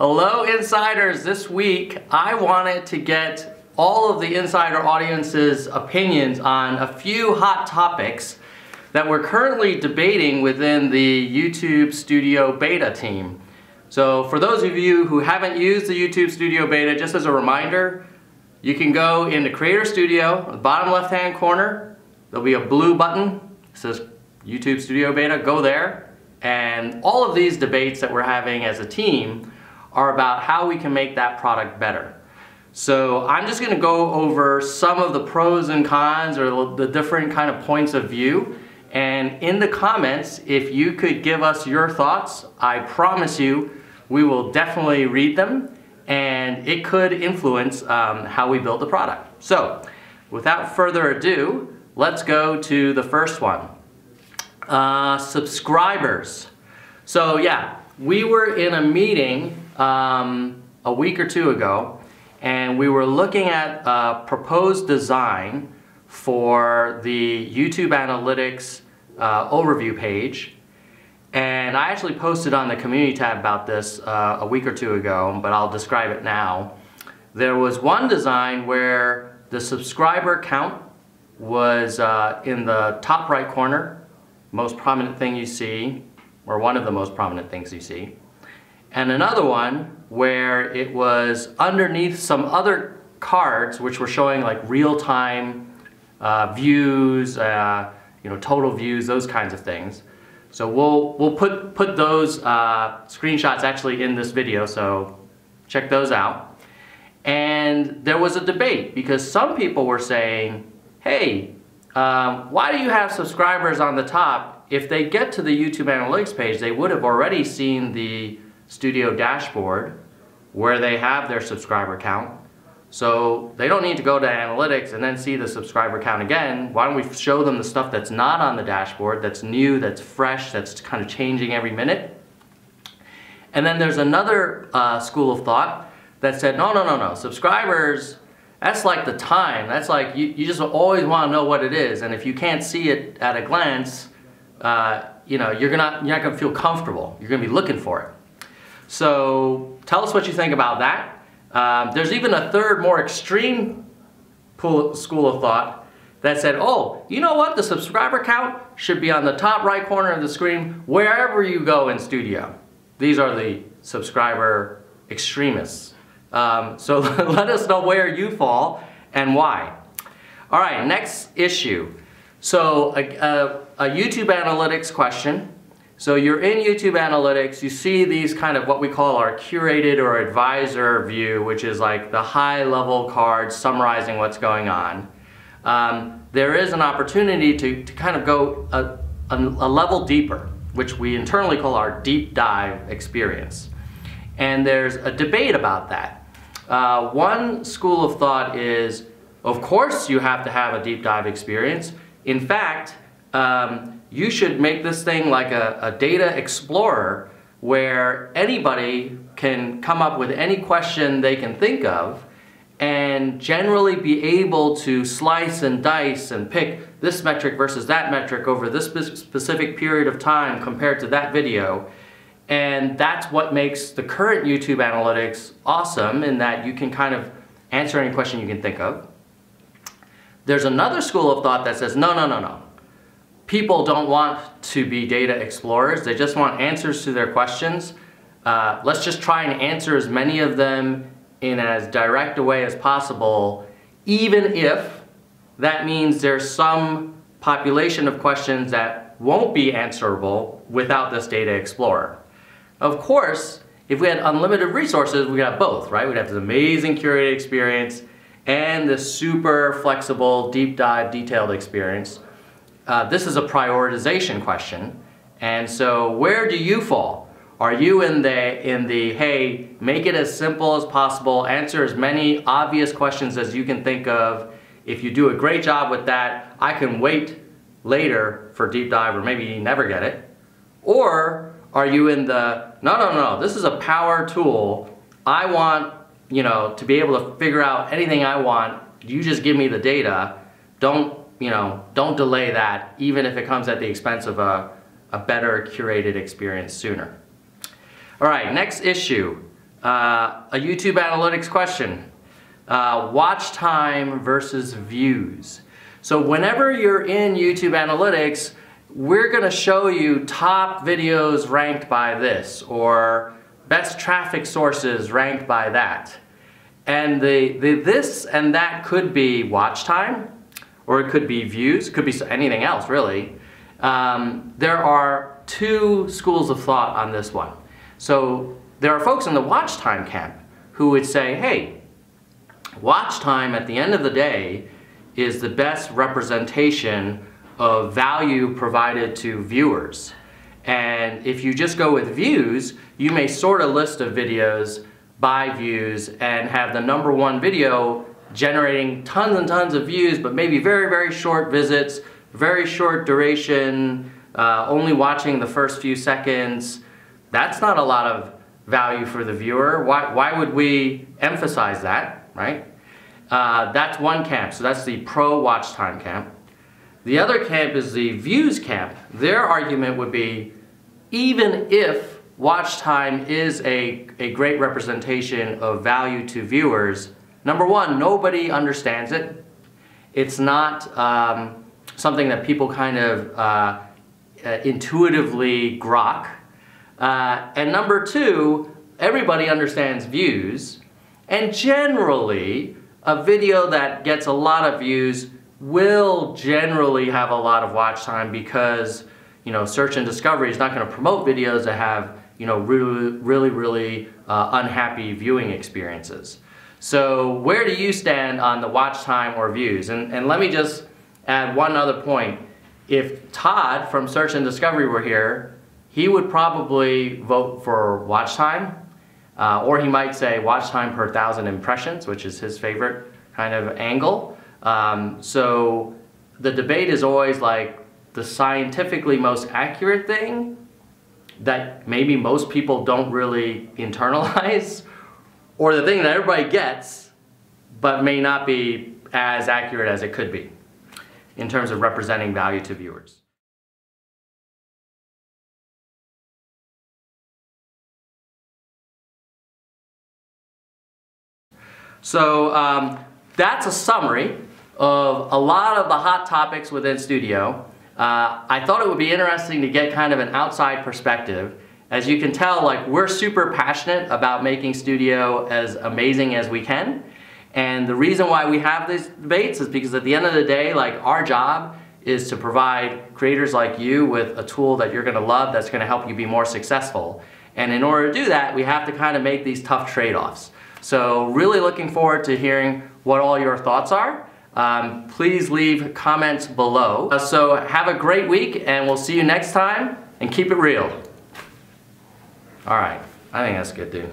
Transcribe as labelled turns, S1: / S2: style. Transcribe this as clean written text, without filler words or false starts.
S1: Hello insiders, this week I wanted to get all of the insider audience's opinions on a few hot topics that we're currently debating within the YouTube Studio Beta team. So for those of you who haven't used the YouTube Studio Beta, just as a reminder, you can go into Creator Studio, the bottom left hand corner, there'll be a blue button that says YouTube Studio Beta, go there. And all of these debates that we're having as a team are about how we can make that product better. So I'm just going to go over some of the pros and cons or the different kind of points of view. And in the comments, if you could give us your thoughts, I promise you we will definitely read them and it could influence how we build the product. So without further ado, let's go to the first one. Subscribers. So yeah, we were in a meeting a week or two ago and we were looking at a proposed design for the YouTube Analytics overview page, and I actually posted on the community tab about this a week or two ago, but I'll describe it now. There was one design where the subscriber count was in the top right corner, most prominent thing you see, or one of the most prominent things you see, and another one where it was underneath some other cards which were showing like real-time views, total views, those kinds of things. So we'll put those screenshots actually in this video, so check those out. And there was a debate because some people were saying, hey, why do you have subscribers on the top? If they get to the YouTube Analytics page, they would have already seen the Studio dashboard where they have their subscriber count. So they don't need to go to Analytics and then see the subscriber count again. Why don't we show them the stuff that's not on the dashboard, that's new, that's fresh, that's kind of changing every minute? And then there's another school of thought that said, no, subscribers, that's like the time. That's like, you just always want to know what it is. And if you can't see it at a glance, you're not going to feel comfortable. You're going to be looking for it. So tell us what you think about that. There's even a third, more extreme school of thought that said, oh, you know what? The subscriber count should be on the top right corner of the screen wherever you go in Studio. These are the subscriber extremists. So let us know where you fall and why. All right, next issue. So a YouTube Analytics question. So you're in YouTube Analytics, you see these kind of what we call our curated or advisor view, which is like the high level cards summarizing what's going on. There is an opportunity to kind of go a level deeper, which we internally call our deep dive experience. And there's a debate about that. One school of thought is, of course you have to have a deep dive experience. In fact, you should make this thing like a data explorer where anybody can come up with any question they can think of and generally be able to slice and dice and pick this metric versus that metric over this specific period of time compared to that video. And that's what makes the current YouTube Analytics awesome, in that you can kind of answer any question you can think of. There's another school of thought that says, no. People don't want to be data explorers. They just want answers to their questions. Let's just try and answer as many of them in as direct a way as possible, even if that means there's some population of questions that won't be answerable without this data explorer. Of course, if we had unlimited resources, we'd have both, right? We'd have this amazing curated experience and this super flexible, deep dive, detailed experience. This is a prioritization question, and so where do you fall? Are you in the hey, make it as simple as possible, answer as many obvious questions as you can think of. If you do a great job with that, I can wait later for deep dive, or maybe you never get it. Or are you in the no, this is a power tool. I want to be able to figure out anything I want. You just give me the data. Don't delay that, even if it comes at the expense of a better curated experience sooner. All right, next issue. A YouTube analytics question. Watch time versus views. So whenever you're in YouTube analytics, we're going to show you top videos ranked by this, or best traffic sources ranked by that. And the this and that could be watch time, or it could be views, could be anything else really. There are two schools of thought on this one. So there are folks in the watch time camp who would say, hey, watch time at the end of the day is the best representation of value provided to viewers. And if you just go with views, you may sort a list of videos by views and have the #1 video generating tons and tons of views, but maybe very, very short visits, very short duration, only watching the first few seconds. That's not a lot of value for the viewer. Why would we emphasize that, right? That's one camp, so that's the pro watch time camp. The other camp is the views camp. Their argument would be, even if watch time is a great representation of value to viewers, #1, nobody understands it. It's not something that people kind of intuitively grok. And #2, everybody understands views, and generally, a video that gets a lot of views will generally have a lot of watch time because, search and discovery is not going to promote videos that have, really unhappy viewing experiences. So where do you stand on the watch time or views? And let me just add one other point. If Todd from Search and Discovery were here, he would probably vote for watch time. Or he might say watch time per 1,000 impressions, which is his favorite kind of angle. So the debate is always like the scientifically most accurate thing that maybe most people don't really internalize, or the thing that everybody gets but may not be as accurate as it could be in terms of representing value to viewers. So that's a summary of a lot of the hot topics within Studio. I thought it would be interesting to get kind of an outside perspective. As you can tell, we're super passionate about making Studio as amazing as we can. And the reason why we have these debates is because at the end of the day, our job is to provide creators like you with a tool that you're going to love, that's going to help you be more successful. And in order to do that, we have to kind of make these tough trade-offs. So really looking forward to hearing what all your thoughts are. Please leave comments below. So have a great week, and we'll see you next time, and keep it real. All right, I think that's good, dude.